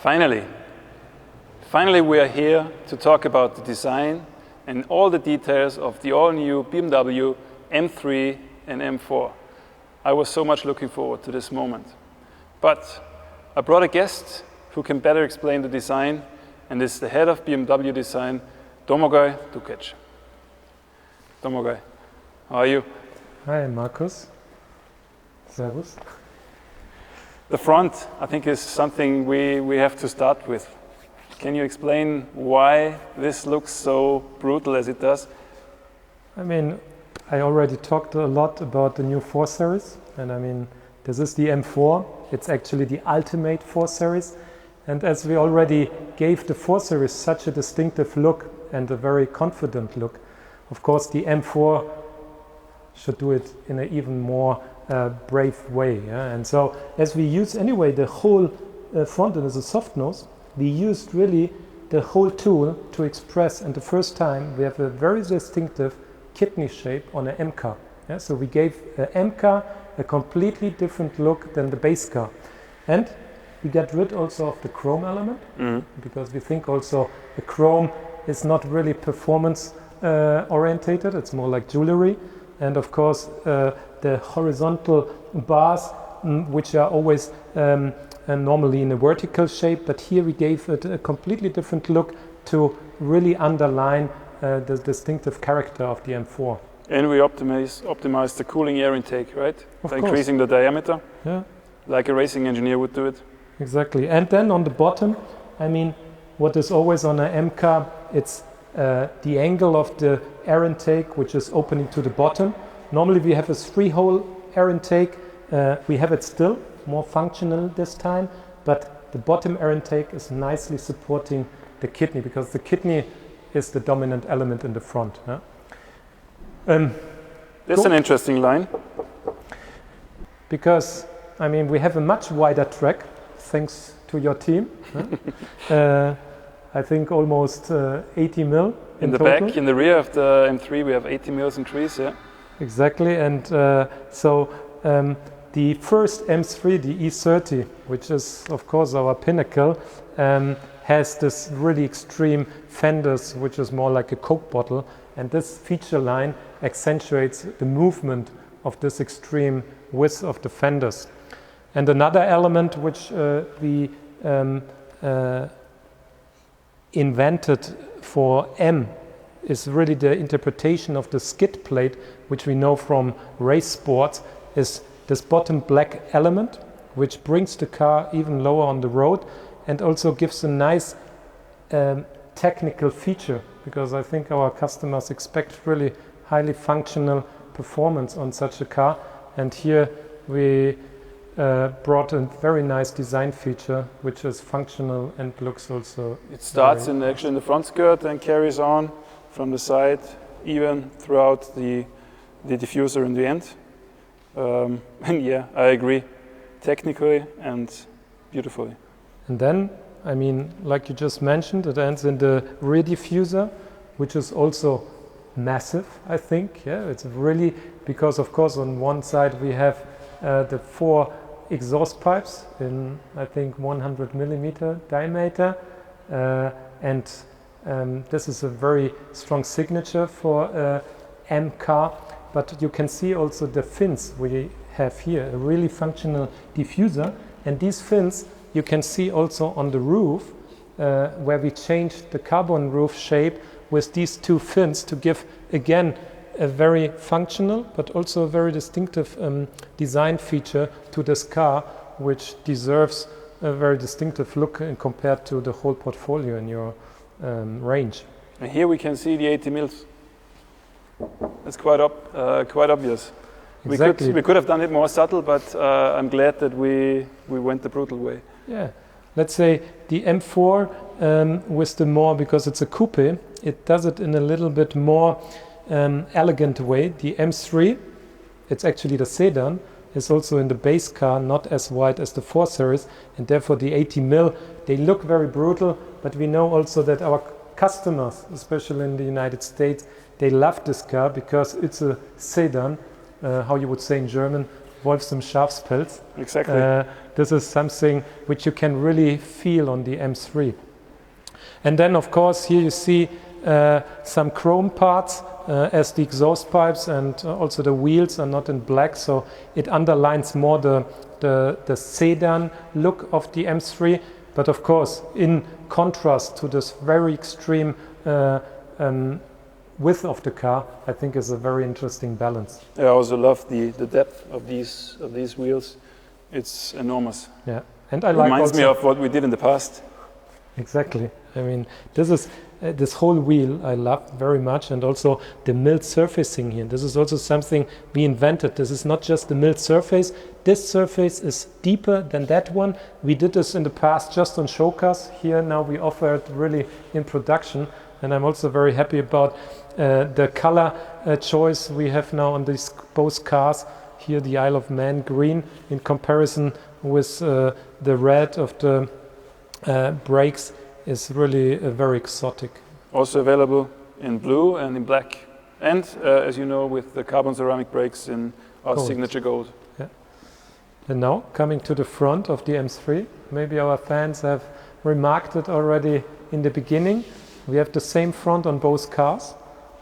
Finally we are here to talk about the design and all the details of the all-new BMW M3 and M4. I was so much looking forward to this moment. But I brought a guest who can better explain the design, and is the head of BMW design, Domagoj Dukic. Domagoj, how are you? Hi, Markus. Servus. The front, I think, is something we have to start with. Can you explain why this looks so brutal as it does? I mean, I already talked a lot about the new 4 Series, and I mean, this is the M4. It's actually the ultimate 4 Series. And as we already gave the 4 Series such a distinctive look and a very confident look, of course the M4 should do it in an even more brave way. Yeah? And so as we use anyway the whole front end as a soft nose, we used really the whole tool to express, and the first time we have a very distinctive kidney shape on an M car. Yeah? So we gave an M car a completely different look than the base car. And we got rid also of the chrome element, because we think also the chrome is not really performance orientated, it's more like jewelry. And of course the horizontal bars, which are always normally in a vertical shape, but here we gave it a completely different look to really underline the distinctive character of the M4. And we optimize the cooling air intake, right? By increasing the diameter, like a racing engineer would do it. Exactly. And then on the bottom, I mean, what is always on an M car, it's the angle of the air intake, which is opening to the bottom. Normally we have a 3-hole air intake. We have it still more functional this time, but the bottom air intake is nicely supporting the kidney, because the kidney is the dominant element in the front. That's an interesting line. Because, I mean, we have a much wider track, thanks to your team. I think almost 80 mil in the total. back, in the rear of the M3, we have 80 mils increase, yeah. Exactly, and the first M3, the E30, which is of course our pinnacle, has this really extreme fenders, which is more like a Coke bottle, and this feature line accentuates the movement of this extreme width of the fenders. And another element which we invented for M is really the interpretation of the skid plate, which we know from race sports, is this bottom black element, which brings the car even lower on the road and also gives a nice technical feature, because I think our customers expect really highly functional performance on such a car. And here we brought a very nice design feature, which is functional and looks also... It starts actually in the front skirt and carries on from the side, even throughout the diffuser in the end. And yeah, I agree, technically and beautifully. And then, I mean, like you just mentioned, it ends in the rear diffuser, which is also massive, I think. Yeah, it's really, because of course on one side we have the 4 exhaust pipes in, I think, 100 millimeter diameter, and this is a very strong signature for M car. But you can see also the fins we have here, a really functional diffuser. And these fins you can see also on the roof, where we changed the carbon roof shape with these 2 fins to give, again, a very functional but also a very distinctive design feature to this car, which deserves a very distinctive look compared to the whole portfolio in your range. And here we can see the 80 mils. It's quite obvious. Exactly. We could have done it more subtle, but I'm glad that we went the brutal way. Yeah, let's say the M4 with the more, because it's a coupe, it does it in a little bit more elegant way. The M3, it's actually the sedan, is also in the base car not as wide as the 4 Series, and therefore the 80 mil, they look very brutal, but we know also that our customers, especially in the United States, they love this car because it's a sedan, how you would say in German, Wolfs im Schafspelz. Exactly. This is something which you can really feel on the M3. And then, of course, here you see some chrome parts as the exhaust pipes, and also the wheels are not in black, so it underlines more the sedan look of the M3. But of course, in contrast to this very extreme width of the car, I think is a very interesting balance. I also love the depth of these wheels. It's enormous. Yeah, and I like reminds also, me of what we did in the past. Exactly. I mean, this is this whole wheel I love very much, and also the milled surfacing here. This is also something we invented. This is not just the milled surface. This surface is deeper than that one. We did this in the past just on show cars. Here now we offer it really in production, and I'm also very happy about the color choice we have now on these both cars. Here the Isle of Man green in comparison with the red of the brakes is really very exotic. Also available in blue and in black, and as you know, with the carbon ceramic brakes in our Gold. signature gold. Yeah. And now coming to the front of the M3, maybe our fans have remarked it already in the beginning. We have the same front on both cars.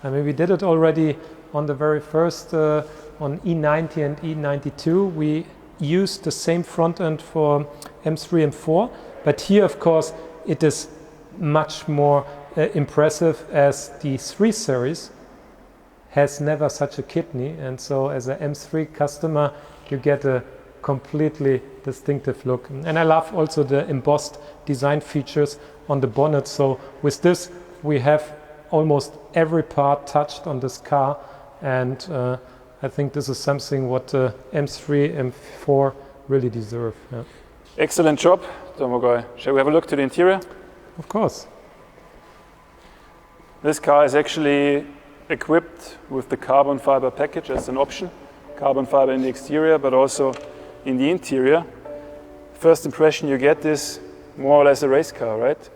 I mean, we did it already on the very first on E90 and E92. We used the same front end for M3 and M4. But here, of course, it is much more impressive, as the 3 Series has never such a kidney. And so as an M3 customer, you get a completely distinctive look. And I love also the embossed design features on the bonnet. So with this, we have almost every part touched on this car. And I think this is something what M3, M4 really deserve. Yeah. Excellent job, Tomogai. Shall we have a look to the interior? Of course. This car is actually equipped with the carbon fiber package as an option. Carbon fiber in the exterior, but also in the interior. First impression you get is more or less a race car, right?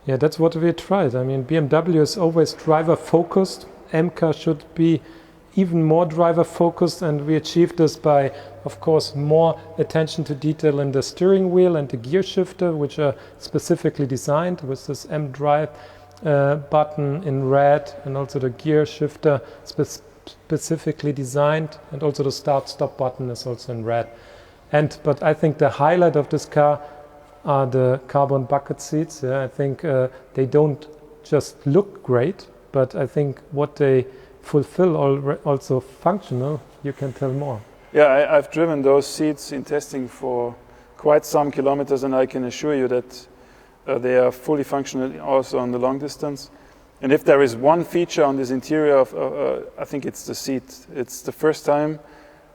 Yeah, that's what we tried. I mean, BMW is always driver focused. M-car should be even more driver focused, and we achieved this by, of course, more attention to detail in the steering wheel and the gear shifter, which are specifically designed with this M-Drive button in red, and also the gear shifter specifically designed, and also the start-stop button is also in red. But I think the highlight of this car are the carbon bucket seats. Yeah, I think they don't just look great, but I think what they fulfill also functional. You can tell more. Yeah, I've driven those seats in testing for quite some kilometers, and I can assure you that they are fully functional also on the long distance. And if there is one feature on this interior, I think it's the seat. It's the first time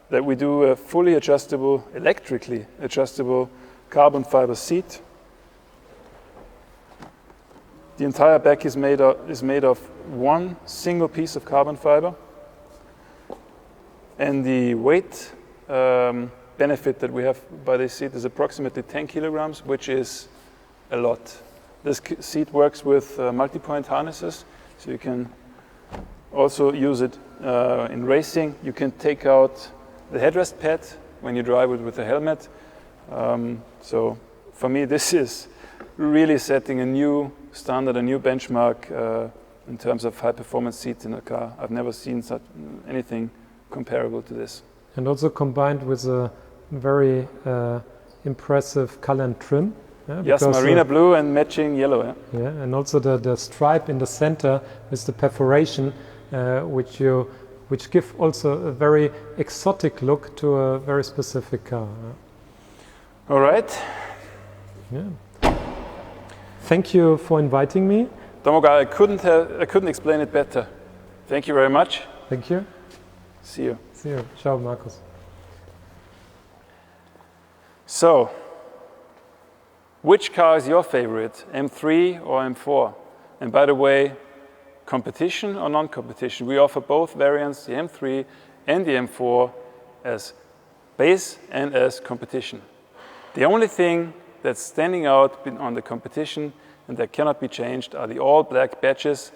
that we do a fully adjustable, electrically adjustable carbon fiber seat. The entire back is made of one single piece of carbon fiber, and the weight benefit that we have by this seat is approximately 10 kilograms, which is a lot. This seat works with multi-point harnesses, so you can also use it in racing. You can take out the headrest pad when you drive it with a helmet. So for me, this is really setting a new standard, a new benchmark in terms of high performance seats in a car. I've never seen anything comparable to this. And also combined with a very impressive color and trim. Yeah, yes, marina blue and matching yellow. Yeah, yeah, and also the stripe in the center with the perforation, which give also a very exotic look to a very specific car. Yeah. All right. Yeah. Thank you for inviting me. Tomogai, I couldn't explain it better. Thank you very much. Thank you. See you. See you. Ciao, Markus. So, which car is your favorite, M3 or M4? And by the way, competition or non-competition? We offer both variants, the M3 and the M4, as base and as competition. The only thing that's standing out on the competition and that cannot be changed are the all black badges,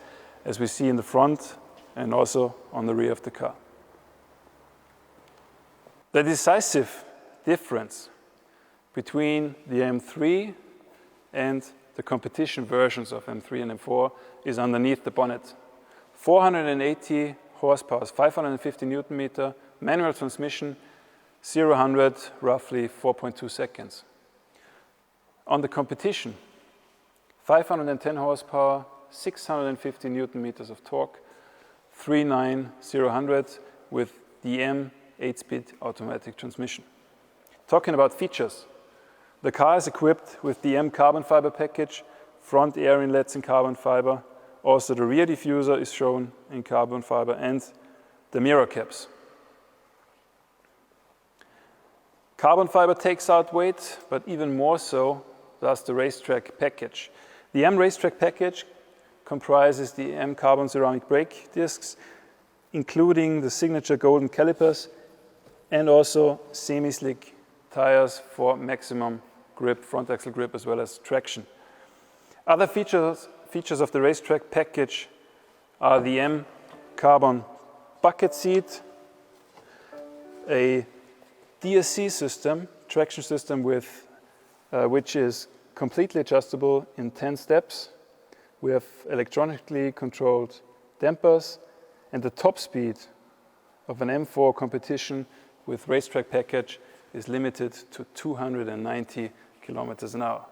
as we see in the front and also on the rear of the car. The decisive difference between the M3 and the competition versions of M3 and M4 is underneath the bonnet. 480 horsepower, 550 Newton meter, manual transmission, 0-100 roughly 4.2 seconds. On the competition, 510 horsepower, 650 Newton meters of torque, 3.9 0-100 with the M 8-speed automatic transmission. Talking about features, the car is equipped with the M carbon fiber package, front air inlets in carbon fiber, also the rear diffuser is shown in carbon fiber and the mirror caps. Carbon fiber takes out weight, but even more so does the racetrack package. The M racetrack package comprises the M carbon ceramic brake discs, including the signature golden calipers and also semi-slick tires for maximum grip, front axle grip, as well as traction. Other features of the racetrack package are the M carbon bucket seat, a DSC system, traction system with which is completely adjustable in 10 steps. We have electronically controlled dampers, and the top speed of an M4 competition with racetrack package is limited to 290 kilometers an hour.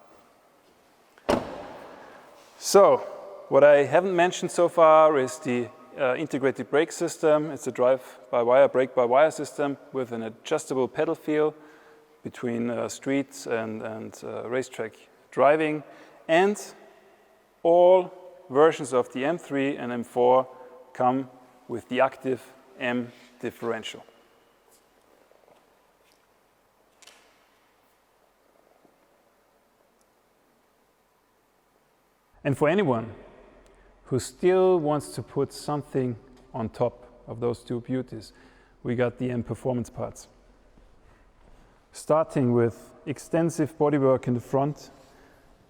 So, what I haven't mentioned so far is the integrated brake system. It's a drive-by-wire, brake-by-wire system with an adjustable pedal feel between street and racetrack driving. And all versions of the M3 and M4 come with the active M differential. And for anyone who still wants to put something on top of those two beauties, we got the M performance parts. Starting with extensive bodywork in the front,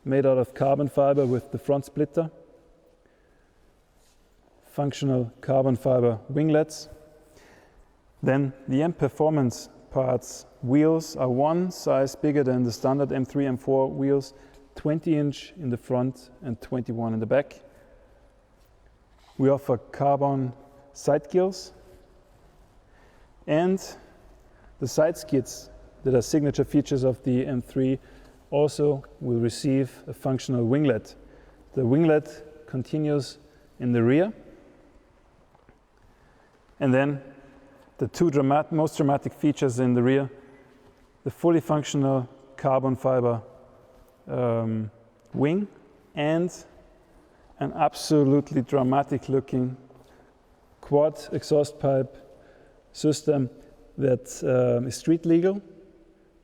made out of carbon fiber with the front splitter, functional carbon fiber winglets. Then the M performance parts wheels are one size bigger than the standard M3, M4 wheels, 20-inch in the front and 21 in the back. We offer carbon side gills, and the side skids that are signature features of the M3 also will receive a functional winglet. The winglet continues in the rear, and then the two most dramatic features in the rear, the fully functional carbon fiber wing and an absolutely dramatic looking quad exhaust pipe system that is street legal,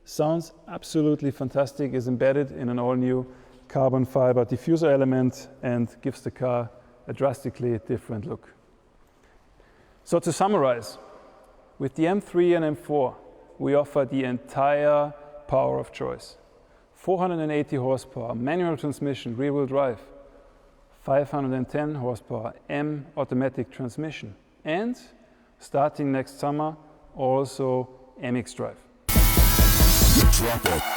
sounds absolutely fantastic, is embedded in an all new carbon fiber diffuser element and gives the car a drastically different look. So to summarize, with the M3 and M4 we offer the entire power of choice. 480 horsepower, manual transmission, rear-wheel drive, 510 horsepower, M automatic transmission, and starting next summer, also MX drive. Drop it.